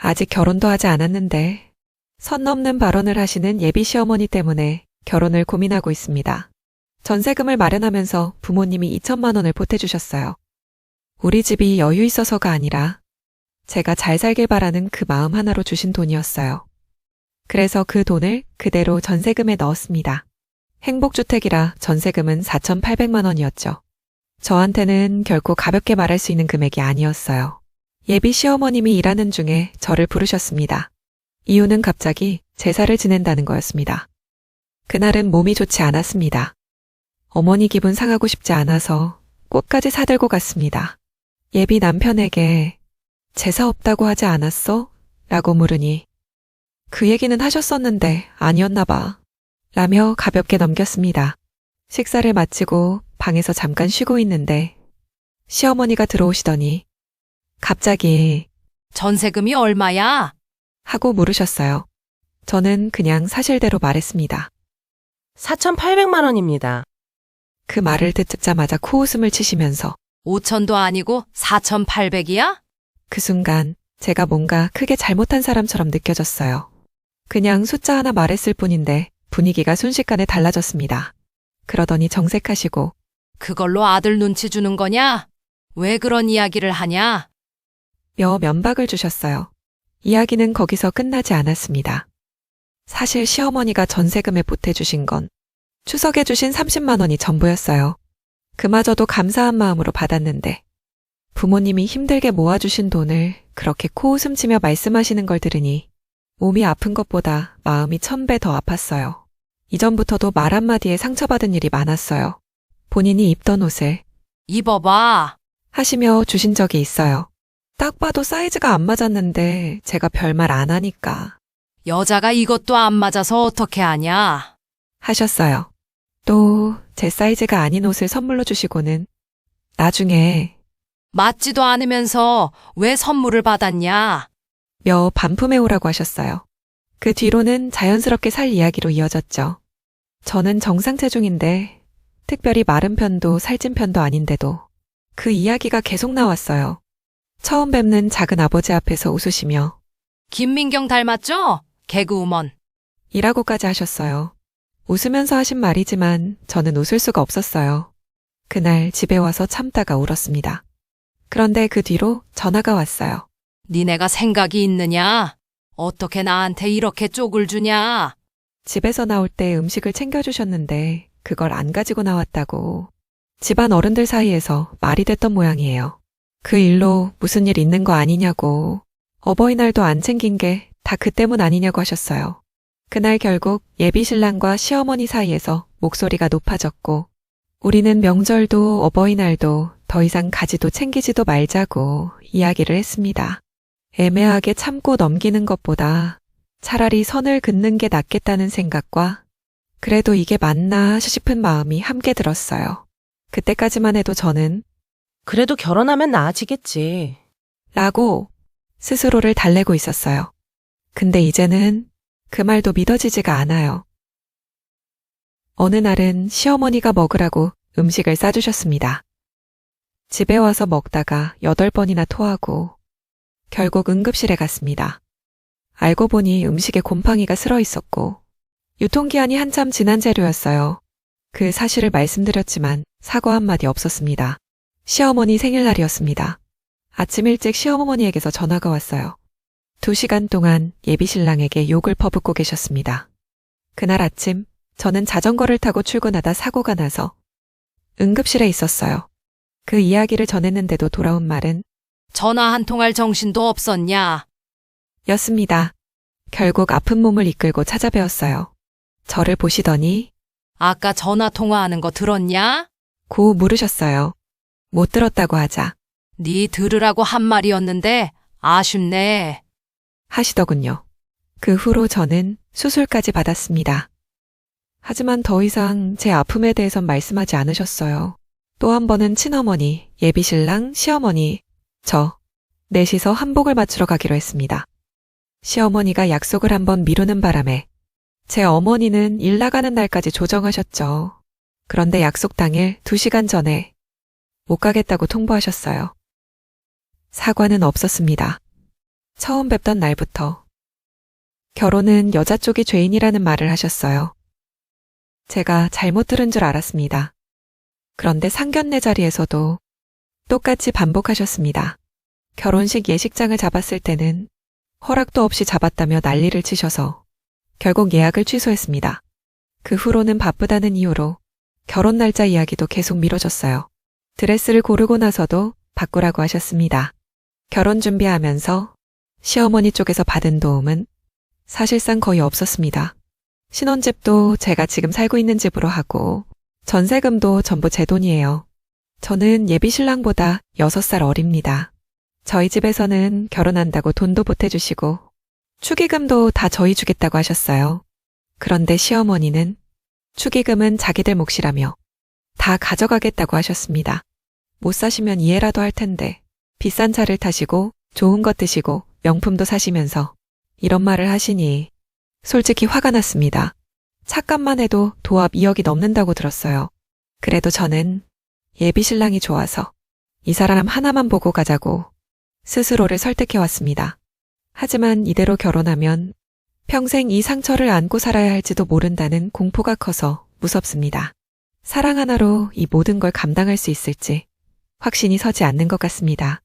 아직 결혼도 하지 않았는데 선 넘는 발언을 하시는 예비 시어머니 때문에 결혼을 고민하고 있습니다. 전세금을 마련하면서 부모님이 2천만 원을 보태주셨어요. 우리 집이 여유 있어서가 아니라 제가 잘 살길 바라는 그 마음 하나로 주신 돈이었어요. 그래서 그 돈을 그대로 전세금에 넣었습니다. 행복주택이라 전세금은 4,800만 원이었죠. 저한테는 결코 가볍게 말할 수 있는 금액이 아니었어요. 예비 시어머님이 일하는 중에 저를 부르셨습니다. 이유는 갑자기 제사를 지낸다는 거였습니다. 그날은 몸이 좋지 않았습니다. 어머니 기분 상하고 싶지 않아서 꽃까지 사들고 갔습니다. 예비 남편에게 제사 없다고 하지 않았어? 라고 물으니 그 얘기는 하셨었는데 아니었나 봐. 라며 가볍게 넘겼습니다. 식사를 마치고 방에서 잠깐 쉬고 있는데 시어머니가 들어오시더니 갑자기 전세금이 얼마야? 하고 물으셨어요. 저는 그냥 사실대로 말했습니다. 4,800만 원입니다. 그 말을 듣자마자 코웃음을 치시면서 5천도 아니고 4,800이야? 그 순간 제가 뭔가 크게 잘못한 사람처럼 느껴졌어요. 그냥 숫자 하나 말했을 뿐인데 분위기가 순식간에 달라졌습니다. 그러더니 정색하시고 그걸로 아들 눈치 주는 거냐? 왜 그런 이야기를 하냐? 며 면박을 주셨어요. 이야기는 거기서 끝나지 않았습니다. 사실 시어머니가 전세금에 보태주신 건 추석에 주신 30만 원이 전부였어요. 그마저도 감사한 마음으로 받았는데 부모님이 힘들게 모아주신 돈을 그렇게 코웃음 치며 말씀하시는 걸 들으니 몸이 아픈 것보다 마음이 1000배 더 아팠어요. 이전부터도 말 한마디에 상처받은 일이 많았어요. 본인이 입던 옷을 입어봐. 하시며 주신 적이 있어요. 딱 봐도 사이즈가 안 맞았는데 제가 별말 안 하니까 여자가 이것도 안 맞아서 어떻게 하냐? 하셨어요. 또 제 사이즈가 아닌 옷을 선물로 주시고는 나중에 맞지도 않으면서 왜 선물을 받았냐? 며 반품해 오라고 하셨어요. 그 뒤로는 자연스럽게 살 이야기로 이어졌죠. 저는 정상 체중인데 특별히 마른 편도 살찐 편도 아닌데도 그 이야기가 계속 나왔어요. 처음 뵙는 작은 아버지 앞에서 웃으시며 김민경 닮았죠? 개그우먼. 이라고까지 하셨어요. 웃으면서 하신 말이지만 저는 웃을 수가 없었어요. 그날 집에 와서 참다가 울었습니다. 그런데 그 뒤로 전화가 왔어요. 니네가 생각이 있느냐? 어떻게 나한테 이렇게 쪽을 주냐? 집에서 나올 때 음식을 챙겨주셨는데 그걸 안 가지고 나왔다고 집안 어른들 사이에서 말이 됐던 모양이에요. 그 일로 무슨 일 있는 거 아니냐고 어버이날도 안 챙긴 게 다 그 때문 아니냐고 하셨어요. 그날 결국 예비 신랑과 시어머니 사이에서 목소리가 높아졌고 우리는 명절도 어버이날도 더 이상 가지도 챙기지도 말자고 이야기를 했습니다. 애매하게 참고 넘기는 것보다 차라리 선을 긋는 게 낫겠다는 생각과 그래도 이게 맞나 싶은 마음이 함께 들었어요. 그때까지만 해도 저는 그래도 결혼하면 나아지겠지. 라고 스스로를 달래고 있었어요. 근데 이제는 그 말도 믿어지지가 않아요. 어느 날은 시어머니가 먹으라고 음식을 싸주셨습니다. 집에 와서 먹다가 8번이나 토하고 결국 응급실에 갔습니다. 알고 보니 음식에 곰팡이가 슬어 있었고 유통기한이 한참 지난 재료였어요. 그 사실을 말씀드렸지만 사과 한마디 없었습니다. 시어머니 생일날이었습니다. 아침 일찍 시어머니에게서 전화가 왔어요. 2시간 동안 예비 신랑에게 욕을 퍼붓고 계셨습니다. 그날 아침 저는 자전거를 타고 출근하다 사고가 나서 응급실에 있었어요. 그 이야기를 전했는데도 돌아온 말은 전화 한 통할 정신도 없었냐? 였습니다. 결국 아픈 몸을 이끌고 찾아뵈었어요. 저를 보시더니 아까 전화 통화하는 거 들었냐? 고 물으셨어요. 못 들었다고 하자 네 들으라고 한 말이었는데 아쉽네. 하시더군요. 그 후로 저는 수술까지 받았습니다. 하지만 더 이상 제 아픔에 대해선 말씀하지 않으셨어요. 또 한 번은 친어머니, 예비신랑, 시어머니, 저 넷이서 한복을 맞추러 가기로 했습니다. 시어머니가 약속을 한번 미루는 바람에 제 어머니는 일 나가는 날까지 조정하셨죠. 그런데 약속 당일 2시간 전에 못 가겠다고 통보하셨어요. 사과는 없었습니다. 처음 뵙던 날부터 결혼은 여자 쪽이 죄인이라는 말을 하셨어요. 제가 잘못 들은 줄 알았습니다. 그런데 상견례 자리에서도 똑같이 반복하셨습니다. 결혼식 예식장을 잡았을 때는 허락도 없이 잡았다며 난리를 치셔서 결국 예약을 취소했습니다. 그 후로는 바쁘다는 이유로 결혼 날짜 이야기도 계속 미뤄졌어요. 드레스를 고르고 나서도 바꾸라고 하셨습니다. 결혼 준비하면서 시어머니 쪽에서 받은 도움은 사실상 거의 없었습니다. 신혼집도 제가 지금 살고 있는 집으로 하고 전세금도 전부 제 돈이에요. 저는 예비 신랑보다 6살 어립니다. 저희 집에서는 결혼한다고 돈도 보태주시고 축의금도 다 저희 주겠다고 하셨어요. 그런데 시어머니는 축의금은 자기들 몫이라며 다 가져가겠다고 하셨습니다. 못 사시면 이해라도 할 텐데 비싼 차를 타시고 좋은 것 드시고 명품도 사시면서 이런 말을 하시니 솔직히 화가 났습니다. 차값만 해도 도합 2억이 넘는다고 들었어요. 그래도 저는 예비 신랑이 좋아서 이 사람 하나만 보고 가자고 스스로를 설득해왔습니다. 하지만 이대로 결혼하면 평생 이 상처를 안고 살아야 할지도 모른다는 공포가 커서 무섭습니다. 사랑 하나로 이 모든 걸 감당할 수 있을지 확신이 서지 않는 것 같습니다.